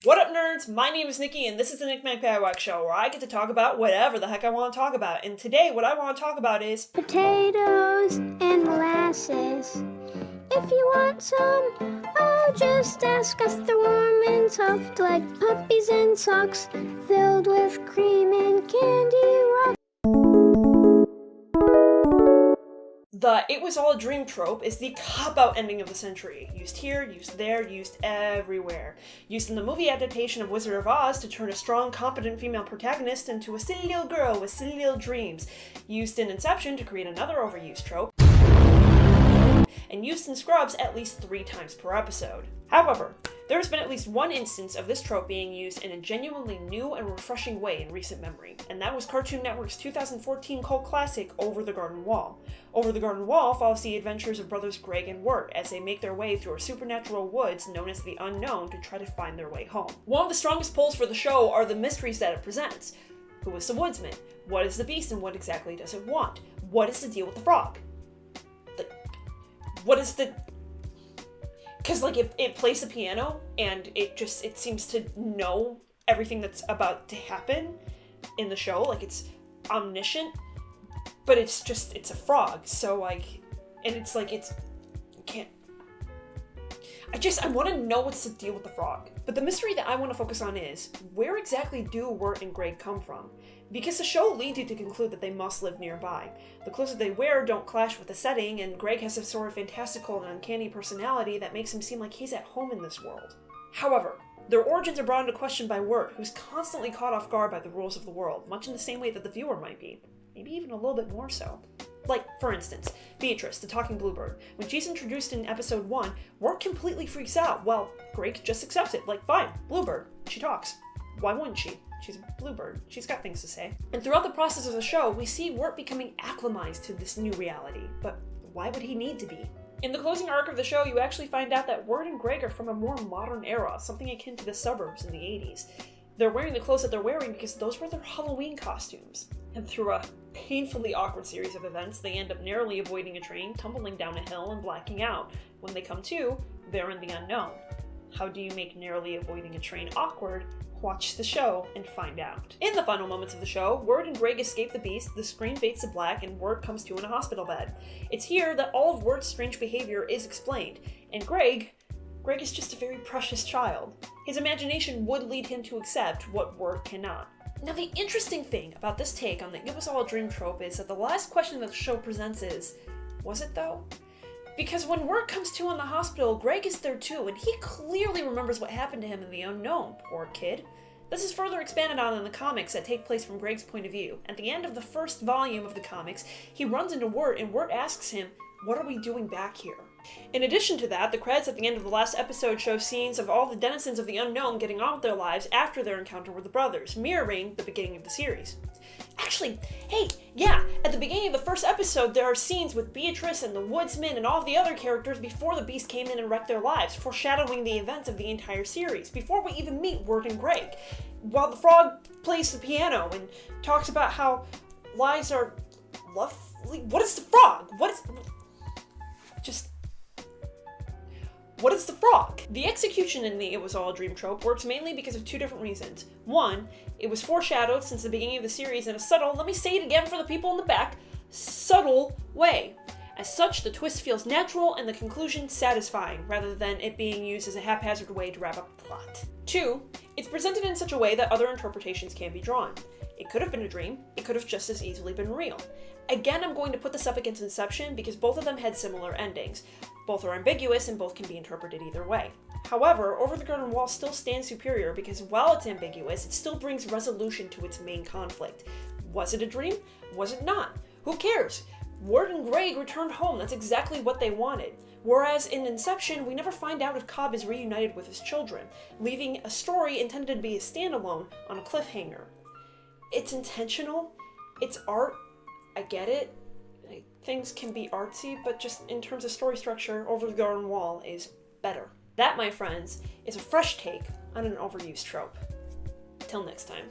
What up, nerds? My name is Nikki, and this is the NikMacPattyWak show, where I get to talk about whatever the heck I want to talk about. And today, what I want to talk about is potatoes and molasses. If you want some, oh, just ask us. They're warm and soft like puppies and socks, filled with cream and candy rock. the "it was all a dream" trope is the cop-out ending of the century. Used here, used there, used everywhere. Used in the movie adaptation of Wizard of Oz to turn a strong, competent female protagonist into a silly little girl with silly little dreams. Used in Inception to create another overused trope. And used in Scrubs at least 3 times per episode. However, there has been at least one instance of this trope being used in a genuinely new and refreshing way in recent memory, and that was Cartoon Network's 2014 cult classic, Over the Garden Wall. Over the Garden Wall follows the adventures of brothers Greg and Wirt as they make their way through a supernatural woods known as the Unknown to try to find their way home. One of the strongest pulls for the show are the mysteries that it presents. Who is the woodsman? What is the beast and what exactly does it want? What is the deal with the frog? What is the... Because, like, it plays the piano, and it seems to know everything that's about to happen in the show. Like, it's omniscient, but it's a frog. So, like, and it's like, I want to know what's the deal with the frog. But the mystery that I want to focus on is, where exactly do Wirt and Greg come from? Because the show leads you to conclude that they must live nearby. The clothes that they wear don't clash with the setting, and Greg has a sort of fantastical and uncanny personality that makes him seem like he's at home in this world. However, their origins are brought into question by Wirt, who's constantly caught off guard by the rules of the world, much in the same way that the viewer might be. Maybe even a little bit more so. Like, for instance, Beatrice, the talking bluebird. When she's introduced in episode 1, Wirt completely freaks out, while Greg just accepts it. Like, fine, bluebird, she talks. Why wouldn't she? She's a bluebird. She's got things to say. And throughout the process of the show, we see Wirt becoming acclimatized to this new reality. But why would he need to be? In the closing arc of the show, you actually find out that Wirt and Greg are from a more modern era, something akin to the suburbs in the 80s. They're wearing the clothes that they're wearing because those were their Halloween costumes. And through a painfully awkward series of events, they end up narrowly avoiding a train, tumbling down a hill, and blacking out. When they come to, they're in the unknown. How do you make narrowly avoiding a train awkward? Watch the show and find out. In the final moments of the show, Wirt and Greg escape the beast, the screen fades to black, and Wirt comes to in a hospital bed. It's here that all of Wirt's strange behavior is explained, and Greg is just a very precious child. His imagination would lead him to accept what Wirt cannot. Now, the interesting thing about this take on the "it was all a dream" trope is that the last question that the show presents is, was it though? Because when Wirt comes to in the hospital, Greg is there too, and he clearly remembers what happened to him in the unknown, poor kid. This is further expanded on in the comics that take place from Greg's point of view. At the end of the first volume of the comics, he runs into Wirt, and Wirt asks him, "What are we doing back here?" In addition to that, the credits at the end of the last episode show scenes of all the denizens of the unknown getting on with their lives after their encounter with the brothers, mirroring the beginning of the series. Actually, hey, yeah, at the beginning of the first episode, there are scenes with Beatrice and the woodsman and all of the other characters before the beast came in and wrecked their lives, foreshadowing the events of the entire series, before we even meet Wirt and Greg. While the frog plays the piano and talks about how lives are lovely. What is the frog? What is the frog? The execution in the "it was all a dream" trope works mainly because of 2 different reasons. One, it was foreshadowed since the beginning of the series in a subtle, let me say it again for the people in the back, subtle way. As such, the twist feels natural and the conclusion satisfying, rather than it being used as a haphazard way to wrap up the plot. 2, it's presented in such a way that other interpretations can be drawn. It could have been a dream, it could have just as easily been real. Again, I'm going to put this up against Inception because both of them had similar endings. Both are ambiguous and both can be interpreted either way. However, Over the Garden Wall still stands superior because while it's ambiguous, it still brings resolution to its main conflict. Was it a dream? Was it not? Who cares? Wirt and Greg returned home, that's exactly what they wanted. Whereas in Inception, we never find out if Cobb is reunited with his children, leaving a story intended to be a standalone on a cliffhanger. It's intentional, it's art, I get it. Things can be artsy, but just in terms of story structure, Over the Garden Wall is better. That, my friends, is a fresh take on an overused trope. Till next time.